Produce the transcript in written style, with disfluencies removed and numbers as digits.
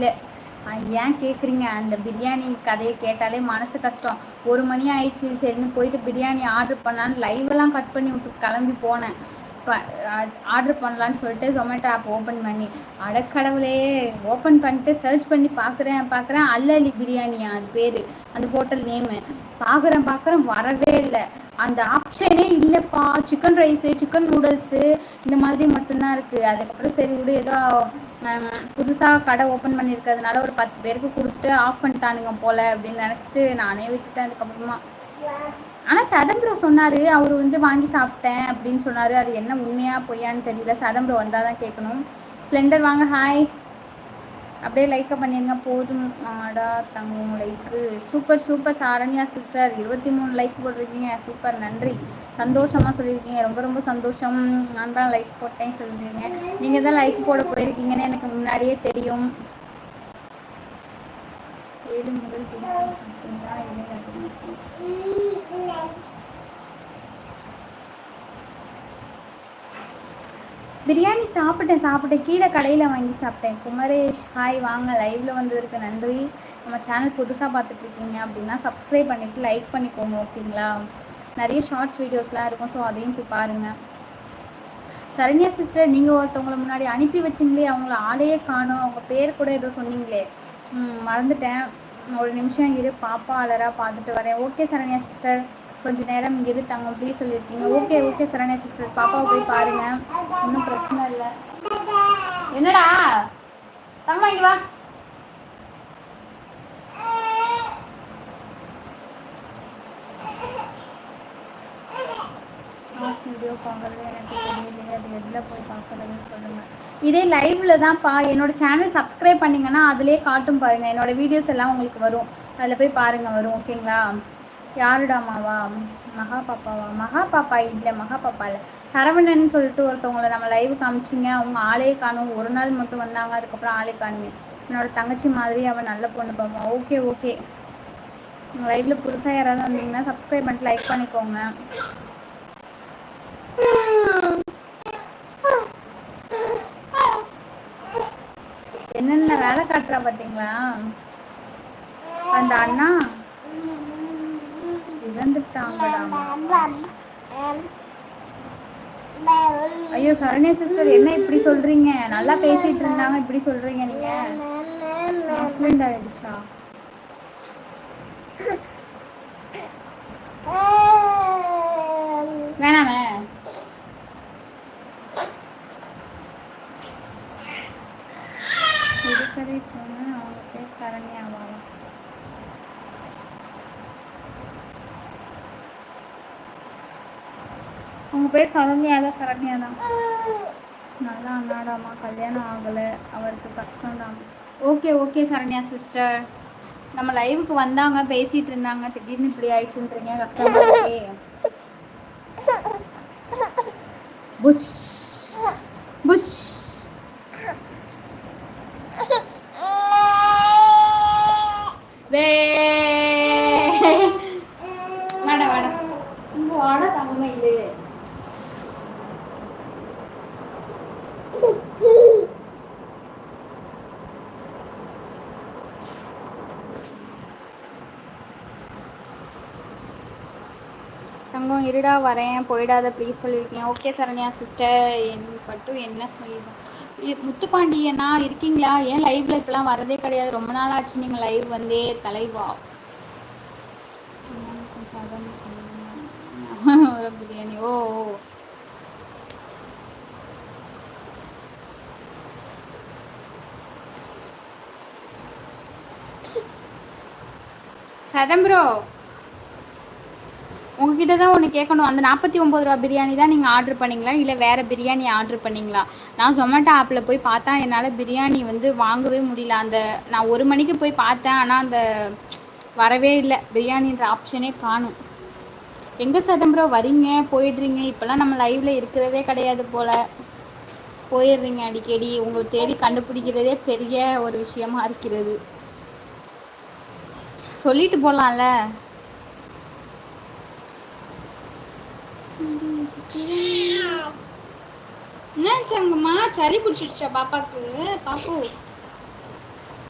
இல்லை. ஏன் கேட்குறீங்க? அந்த பிரியாணி கதையை கேட்டாலே மனசு கஷ்டம். 1 மணி ஆயிடுச்சு, சரின்னு போயிட்டு பிரியாணி ஆர்டர் பண்ணலான்னு லைவெல்லாம் கட் பண்ணி விட்டு கிளம்பி போனேன். ஆர்டர் பண்ணலான்னு சொல்லிட்டு ஜொமேட்டோ ஆப் ஓப்பன் பண்ணி, அடக்கடவுளே, ஓப்பன் பண்ணிட்டு சர்ச் பண்ணி பார்க்குறேன் அல்லி பிரியாணியா அது பேர், அந்த ஹோட்டல் நேமு. பார்க்குறேன் வரவே இல்லை, அந்த ஆப்ஷனே இல்லைப்பா. சிக்கன் ரைஸு, சிக்கன் நூடுல்ஸு இந்த மாதிரி மட்டும்தான் இருக்குது. அதுக்கப்புறம் சரி விடு, ஏதோ புதுசாக கடை ஓப்பன் பண்ணியிருக்கிறதுனால ஒரு 10 பேருக்கு கொடுத்துட்டு ஆஃப் பண்ணிட்டானுங்க போல் அப்படின்னு நினச்சிட்டு நானே விட்டுட்டேன் அதுக்கப்புறமா. ஆனால் சதம்பரோ சொன்னார், அவர் வந்து வாங்கி சாப்பிட்டேன் அப்படின்னு சொன்னார். அது என்ன உண்மையா பொய்யான்னு தெரியல. சதம்பரோ வந்தால் தான் கேட்கணும். ஸ்ப்ளெண்டர் வாங்க, ஹாய். அப்படியே லைக்கை பண்ணிடுங்க போதும். ஆடா தங்கும் லைக்கு. சூப்பர் சாரண்யா சிஸ்டர், 23 லைக் போட்டிருக்கீங்க. சூப்பர், நன்றி. சந்தோஷமாக சொல்லியிருக்கீங்க, ரொம்ப சந்தோஷம். நான் தான் லைக் போட்டேன் சொல்லியிருக்கீங்க. நீங்கள் தான் லைக் போட போயிருக்கீங்கன்னு எனக்கு முன்னாடியே தெரியும். 7 முதல் பிரியாணி சாப்பிட்டேன். கீழே கடையில் வாங்கி சாப்பிட்டேன். குமரேஷ், ஹாய், வாங்க. லைவில் வந்ததற்கு நன்றி. நம்ம சேனல் புதுசாக பார்த்துட்ருக்கீங்க அப்படின்னா சப்ஸ்கிரைப் பண்ணிவிட்டு லைக் பண்ணிக்கோங்க, ஓகேங்களா? நிறைய ஷார்ட்ஸ் வீடியோஸ்லாம் இருக்கும், ஸோ அதையும் போய் பாருங்கள். சரண்யா சிஸ்டர், நீங்கள் ஒருத்தவங்களை முன்னாடி அனுப்பி வச்சிங்களே, அவங்கள ஆளையே காணும். அவங்க பேர் கூட ஏதோ சொன்னீங்களே, மறந்துட்டேன். ஒரு நிமிஷம் இரு, பாப்பா அலரா பார்த்துட்டு வரேன். ஓகே சரண்யா சிஸ்டர், கொஞ்சம் நேரம் இரு தங்கம் ப்ளீஸ் சொல்லியிருக்கீங்க. ஓகே சரண்யா சிஸ்டர், பாப்பாவை போய் பாருங்கள், ஒன்றும் பிரச்சனை இல்லை. என்னடா தம்மா இங்கே வா. வீடியோ பார்க்குறது எனக்கு தெரியலையே, அது எதில் போய் பார்க்குறதுன்னு சொல்லுங்கள். இதே லைவில் தான்ப்பா. என்னோடய சேனல் சப்ஸ்கிரைப் பண்ணிங்கன்னா அதிலே காட்டும் பாருங்கள். என்னோடய வீடியோஸ் எல்லாம் உங்களுக்கு வரும், அதில் போய் பாருங்கள், வரும், ஓகேங்களா? யாருடாமாவா? மகா பாப்பா இல்லை, சரவணன் சொல்லிட்டு ஒருத்தவங்களை நம்ம லைவ் காமிச்சிங்க. அவங்க ஆளே காணும். ஒரு நாள் மட்டும் வந்தாங்க, அதுக்கப்புறம் ஆளே காணுமே. என்னோடய தங்கச்சி மாதிரி அவள் நல்ல பொண்ணு பாப்பா. ஓகே. லைவில் புதுசாக யாராவது வந்தீங்கன்னா சப்ஸ்கிரைப் பண்ணிட்டு லைக் பண்ணிக்கோங்க. என்னென்ன வேலை காட்டுறா பார்த்தீங்களா அந்த அண்ணா? இறந்துட்டாங்கடா. ஐயோ சரண்யா சிஸ்டர், என்ன இப்படி சொல்றீங்க? நல்லா பேசிட்டு இருந்தாங்க, இப்படி சொல்றீங்க நீங்க? ஆக்சிடென்ட் ஆயிடுச்சா? வேணாமே. புதுக்கடை போனேன், அவங்க பேர் சரண்யாவா? அவங்க பேர் சரண்யா தான். நல்லா அண்ணாடாமா, கல்யாணம் ஆகலை, அவருக்கு கஷ்டம்தான். ஓகே சரண்யா சிஸ்டர், நம்ம லைவுக்கு வந்தாங்க, பேசிகிட்டு இருந்தாங்க, திடீர்னு இப்படி ஆயிடுச்சுன்றீங்க, கஷ்டமா இருக்கே. புஷ் புஷ் வே வாடா இங்கே வாடா தங்கமே. இது தங்கம் இருடா வரேன், போயிடாத ப்ளீஸ் சொல்லியிருக்கேன். ஓகே சரண்யா சிஸ்டர், என் பட்டு என்ன சொல்லிடுறேன். முத்துப்பாண்டியனா இருக்கீங்களா? ஏன் லைவ்ல இப்பெல்லாம் வரதே கிடையாது, ரொம்ப நாள் ஆச்சு நீங்கள் லைவ் வந்தே. தலைவா பிரியாணி. ஓ சதம்பரோ, உங்ககிட்ட தான் ஒன்று கேட்கணும். அந்த 49 ரூபா பிரியாணி தான் நீங்கள் ஆர்டர் பண்ணிங்களா, இல்லை வேறு பிரியாணி ஆர்டர் பண்ணிங்களா? நான் ஜொமேட்டோ ஆப்பில் போய் பார்த்தா என்னால் பிரியாணி வந்து வாங்கவே முடியல. அந்த நான் 1 மணிக்கு போய் பார்த்தேன், ஆனால் அந்த வரவே இல்லை, பிரியாணின்ற ஆப்ஷனே காணும். எங்கே சதம்பரோ வரீங்க, போயிடுறீங்க? இப்போல்லாம் நம்ம லைவில் இருக்கிறதே கிடையாது போல், போயிடுறீங்க அடிக்கடி. உங்களை தேடி கண்டுபிடிக்கிறதே பெரிய ஒரு விஷயமா இருக்கிறது. சொல்லிட்டு போகலாம்ல. என்னாச்சுங்கம்மா, சளி பிடிச்சிடுச்சா பாப்பாக்கு? பாப்பு